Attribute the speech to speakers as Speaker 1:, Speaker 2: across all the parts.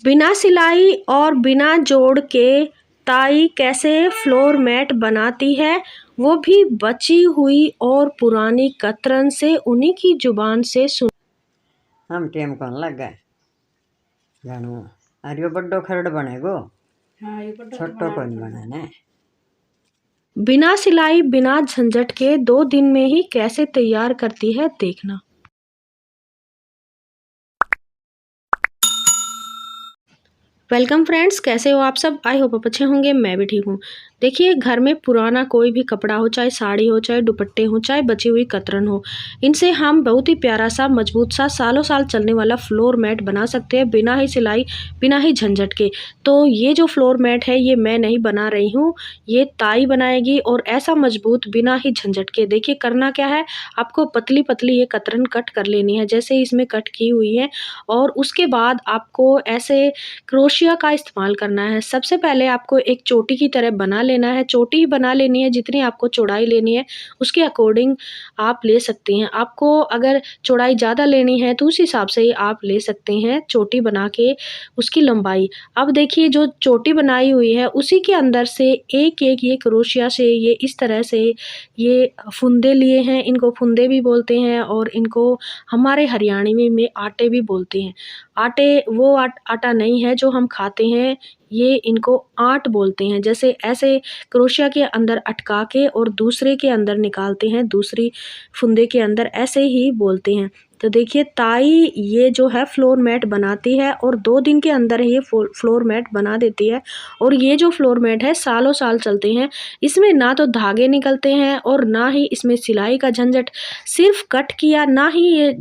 Speaker 1: बिना सिलाई और बिना जोड़ के ताई कैसे फ्लोर मैट बनाती है, वो भी बची हुई और पुरानी कतरन से उन्हीं की जुबान से सुन।
Speaker 2: हम टेम कौन लग गए जानू। अरे यो बड्डो खरड़ बनेगो। हाँ, ये छोटो कौन बनाने।
Speaker 1: बिना सिलाई बिना झंझट के 2 दिन में ही कैसे तैयार करती है, देखना। वेलकम फ्रेंड्स, कैसे हो आप सब। आई होप आप अच्छे होंगे, मैं भी ठीक हूँ। देखिए, घर में पुराना कोई भी कपड़ा हो, चाहे साड़ी हो, चाहे दुपट्टे हो, चाहे बची हुई कतरन हो, इनसे हम बहुत ही प्यारा सा मजबूत सा सालों साल चलने वाला फ्लोर मैट बना सकते हैं, बिना ही सिलाई बिना ही झंझट के। तो ये जो फ्लोर मैट है, ये मैं नहीं बना रही हूँ, ये ताई बनाएगी, और ऐसा मजबूत बिना ही झंझट के। देखिए करना क्या है, आपको पतली पतली ये कतरन कट कर लेनी है, जैसे इसमें कट की हुई है। और उसके बाद आपको ऐसे क्रोशिया का इस्तेमाल करना है। सबसे पहले आपको एक चोटी की तरह बना लेना है, चोटी ही बना लेनी है, जितनी आपको चौड़ाई लेनी है उसके अकॉर्डिंग आप ले सकती हैं। आपको अगर चौड़ाई ज़्यादा लेनी है तो उस हिसाब से ही आप ले सकते हैं चोटी बना के उसकी लंबाई। अब देखिए, जो चोटी बनाई हुई है उसी के अंदर से एक-एक ये क्रोशिया से ये इस तरह से ये फुंदे लिए हैं, इनको फुंदे भी बोलते हैं और इनको हमारे हरियाणवी में आटे भी बोलते हैं। आटे वो आटा नहीं है जो हम खाते हैं, ये इनको आट बोलते हैं। जैसे ऐसे क्रोशिया के अंदर अटका के और दूसरे के अंदर निकालते हैं, दूसरी फुंदे के अंदर, ऐसे ही बोलते हैं। तो देखिए, ताई ये जो है फ्लोर मैट बनाती है और 2 दिन के अंदर ये फ्लोर मैट बना देती है। और ये जो फ्लोर मैट है सालों साल चलते हैं। इसमें ना तो धागे निकलते हैं और ना ही इसमें सिलाई का झंझट। सिर्फ कट किया, ना ही ये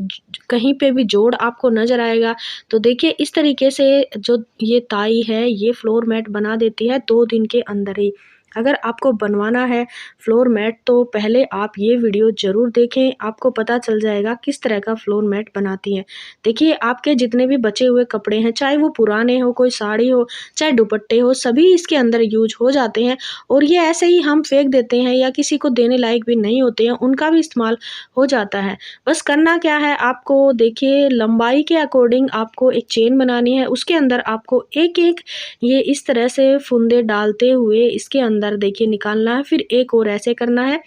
Speaker 1: कहीं पे भी जोड़ आपको नज़र आएगा। तो देखिए, इस तरीके से जो ये ताई है ये फ्लोर मैट बना देती है 2 दिन के अंदर ही। अगर आपको बनवाना है फ्लोर मैट तो पहले आप ये वीडियो ज़रूर देखें, आपको पता चल जाएगा किस तरह का फ्लोर मैट बनाती हैं। देखिए, आपके जितने भी बचे हुए कपड़े हैं, चाहे वो पुराने हो, कोई साड़ी हो, चाहे दुपट्टे हो, सभी इसके अंदर यूज हो जाते हैं। और ये ऐसे ही हम फेंक देते हैं या किसी को देने लायक भी नहीं होते हैं, उनका भी इस्तेमाल हो जाता है। बस करना क्या है आपको, देखिए लंबाई के अकॉर्डिंग आपको एक चेन बनानी है, उसके अंदर आपको एक-एक ये इस तरह से फुंदे डालते हुए इसके अंदर देखिए निकालना है, फिर एक और ऐसे करना है।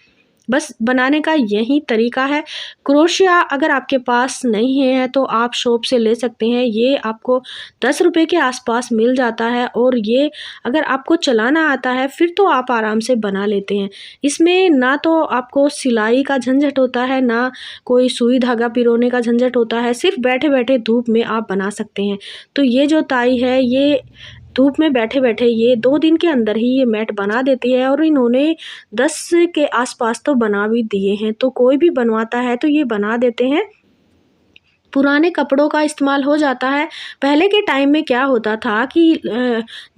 Speaker 1: बस बनाने का यही तरीका है। क्रोशिया अगर आपके पास नहीं है तो आप शॉप से ले सकते हैं, ये आपको 10 रुपए के आसपास मिल जाता है। और ये अगर आपको चलाना आता है फिर तो आप आराम से बना लेते हैं। इसमें ना तो आपको सिलाई का झंझट होता है, ना कोई सुई धागा पिरोने का झंझट होता है, सिर्फ बैठे-बैठे धूप में आप बना सकते हैं। तो ये जो ताई है ये धूप में बैठे-बैठे ये 2 दिन के अंदर ही ये मैट बना देती है और इन्होंने 10 के आसपास तो बना भी दिए हैं। तो कोई भी बनवाता है तो ये बना देते हैं। पुराने कपड़ों का इस्तेमाल हो जाता है। पहले के टाइम में क्या होता था कि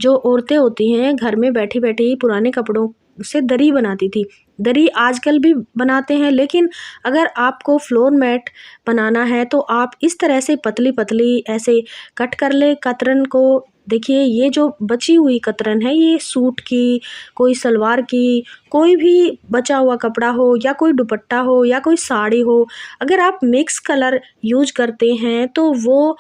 Speaker 1: जो औरतें होती हैं घर में बैठी-बैठी ही पुराने कपड़ों से दरी बनाती थी। दरी आजकल भी बनाते हैं, लेकिन अगर आपको फ्लोर मैट बनाना है तो आप इस तरह से पतली-पतली ऐसे कट कर लें कतरन को। देखिए, ये जो बची हुई कतरन है ये सूट की, कोई सलवार की, कोई भी बचा हुआ कपड़ा हो या कोई दुपट्टा हो या कोई साड़ी हो, अगर आप मिक्स कलर यूज करते हैं तो वो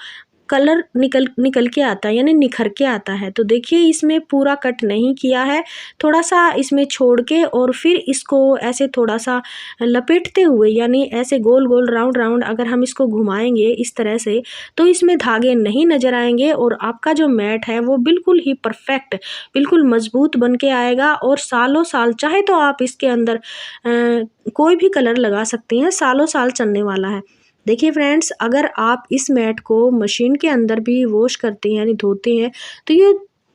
Speaker 1: कलर निकल निकल के आता है, यानी निखर के आता है। तो देखिए, इसमें पूरा कट नहीं किया है, थोड़ा-सा इसमें छोड़ के और फिर इसको ऐसे थोड़ा-सा लपेटते हुए, यानी ऐसे गोल-गोल राउंड-राउंड अगर हम इसको घुमाएँगे इस तरह से, तो इसमें धागे नहीं नज़र आएँगे और आपका जो मैट है वो बिल्कुल ही परफेक्ट, बिल्कुल मज़बूत बन के आएगा। और सालों साल चाहे तो आप इसके अंदर कोई भी कलर लगा सकती हैं, सालों साल चलने वाला है। देखिए फ्रेंड्स, अगर आप इस मैट को मशीन के अंदर भी वॉश करते हैं यानी धोते हैं तो ये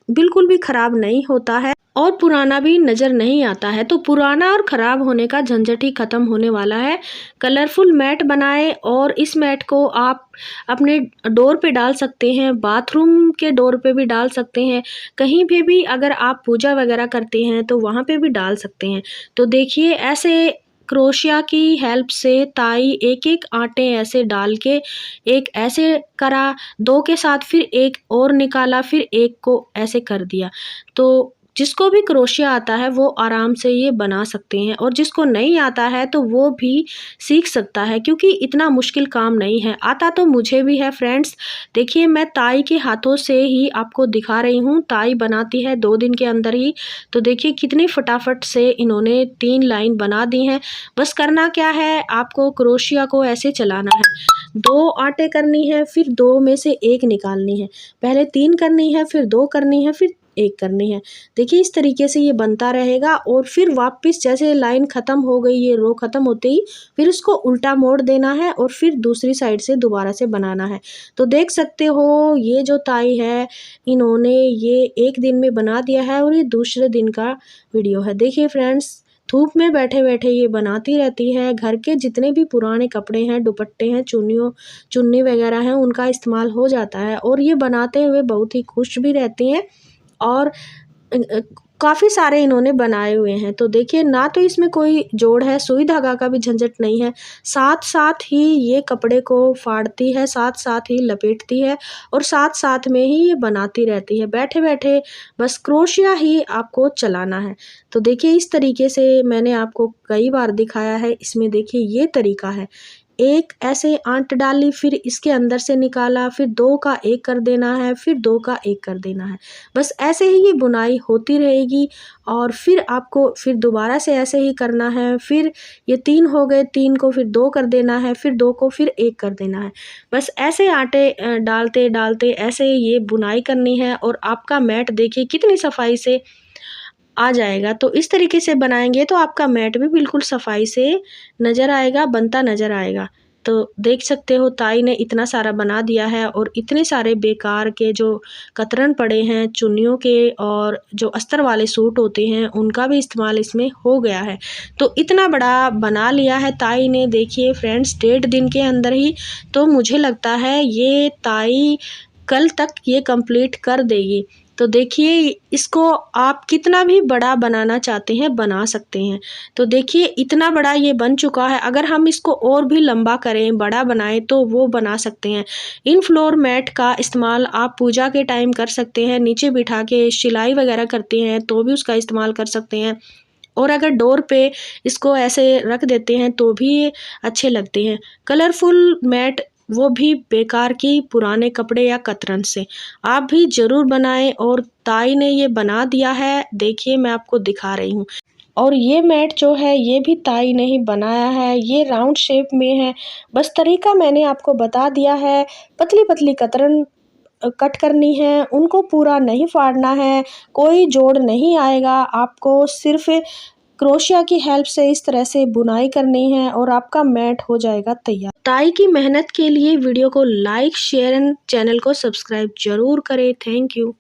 Speaker 1: बिल्कुल भी ख़राब नहीं होता है और पुराना भी नज़र नहीं आता है। तो पुराना और ख़राब होने का झंझट ही ख़त्म होने वाला है। कलरफुल मैट बनाएं और इस मैट को आप अपने डोर पे डाल सकते हैं, बाथरूम के डोर पे भी डाल सकते हैं, कहीं पे भी अगर आप पूजा वगैरह करते हैं तो वहाँ पे भी डाल सकते हैं। तो देखिए, ऐसे क्रोशिया की हेल्प से ताई एक-एक आटे ऐसे डाल के एक ऐसे करा, 2 के साथ फिर एक और निकाला, फिर एक को ऐसे कर दिया। तो जिसको भी क्रोशिया आता है वो आराम से ये बना सकते हैं, और जिसको नहीं आता है तो वो भी सीख सकता है, क्योंकि इतना मुश्किल काम नहीं है। आता तो मुझे भी है फ्रेंड्स। देखिए मैं ताई के हाथों से ही आपको दिखा रही हूँ। ताई बनाती है 2 दिन के अंदर ही। तो देखिए कितनी फटाफट से इन्होंने 3 लाइन बना दी हैं। बस करना क्या है, आपको क्रोशिया को ऐसे चलाना है। 2 आटे करनी है, फिर 2 में से 1 निकालनी है। पहले 3 करनी है, फिर 2 करनी है, फिर 1 करनी है। देखिए इस तरीके से ये बनता रहेगा, और फिर वापस जैसे लाइन ख़त्म हो गई, ये रो ख़त्म होते ही फिर उसको उल्टा मोड़ देना है, और फिर दूसरी साइड से दोबारा से बनाना है। तो देख सकते हो ये जो ताई है, इन्होंने ये 1 दिन में बना दिया है, और ये दूसरे दिन का वीडियो है। देखिए फ्रेंड्स, धूप में बैठे-बैठे ये बनाती रहती है। घर के जितने भी पुराने कपड़े हैं, दुपट्टे हैं, चुन्नी वगैरह हैं, उनका इस्तेमाल हो जाता है, और ये बनाते हुए बहुत ही खुश भी रहती हैं। और काफ़ी सारे इन्होंने बनाए हुए हैं। तो देखिए ना तो इसमें कोई जोड़ है, सुई धागा का भी झंझट नहीं है। साथ-साथ ही ये कपड़े को फाड़ती है, साथ-साथ ही लपेटती है, और साथ-साथ में ही ये बनाती रहती है। बैठे-बैठे बस क्रोशिया ही आपको चलाना है। तो देखिए इस तरीके से मैंने आपको कई बार दिखाया है। इसमें देखिए ये तरीका है। एक ऐसे आंट डाली, फिर इसके अंदर से निकाला, फिर 2 का 1 कर देना है, फिर 2 का 1 कर देना है। बस ऐसे ही ये बुनाई होती रहेगी, और फिर आपको फिर दोबारा से ऐसे ही करना है। फिर ये 3 हो गए, 3 को फिर 2 कर देना है, फिर 2 को फिर 1 कर देना है। बस ऐसे आटे डालते-डालते ऐसे ये बुनाई करनी है, और आपका मैट देखिए कितनी सफाई से आ जाएगा। तो इस तरीके से बनाएँगे तो आपका मैट भी बिल्कुल सफाई से नज़र आएगा, बनता नज़र आएगा। तो देख सकते हो ताई ने इतना सारा बना दिया है, और इतने सारे बेकार के जो कतरन पड़े हैं चुन्नियों के, और जो अस्तर वाले सूट होते हैं उनका भी इस्तेमाल इसमें हो गया है। तो इतना बड़ा बना लिया है ताई ने, देखिए फ्रेंड्स 1.5 दिन के अंदर ही। तो मुझे लगता है ये ताई कल तक ये कंप्लीट कर देगी। तो देखिए इसको आप कितना भी बड़ा बनाना चाहते हैं बना सकते हैं। तो देखिए इतना बड़ा ये बन चुका है। अगर हम इसको और भी लंबा करें, बड़ा बनाएं, तो वो बना सकते हैं। इन फ्लोर मैट का इस्तेमाल आप पूजा के टाइम कर सकते हैं। नीचे बिठा के सिलाई वगैरह करते हैं तो भी उसका इस्तेमाल कर सकते हैं, और अगर डोर पे इसको ऐसे रख देते हैं तो भी ये अच्छे लगते हैं। कलरफुल मैट, वो भी बेकार की पुराने कपड़े या कतरन से। आप भी ज़रूर बनाएं, और ताई ने ये बना दिया है, देखिए मैं आपको दिखा रही हूँ। और ये मैट जो है ये भी ताई ने ही बनाया है। ये राउंड शेप में है। बस तरीका मैंने आपको बता दिया है। पतली-पतली कतरन कट करनी है, उनको पूरा नहीं फाड़ना है, कोई जोड़ नहीं आएगा। आपको सिर्फ़ क्रोशिया की हेल्प से इस तरह से बुनाई करनी है, और आपका मैट हो जाएगा तैयार। ताई की मेहनत के लिए वीडियो को लाइक, शेयर एंड चैनल को सब्सक्राइब ज़रूर करें। Thank you.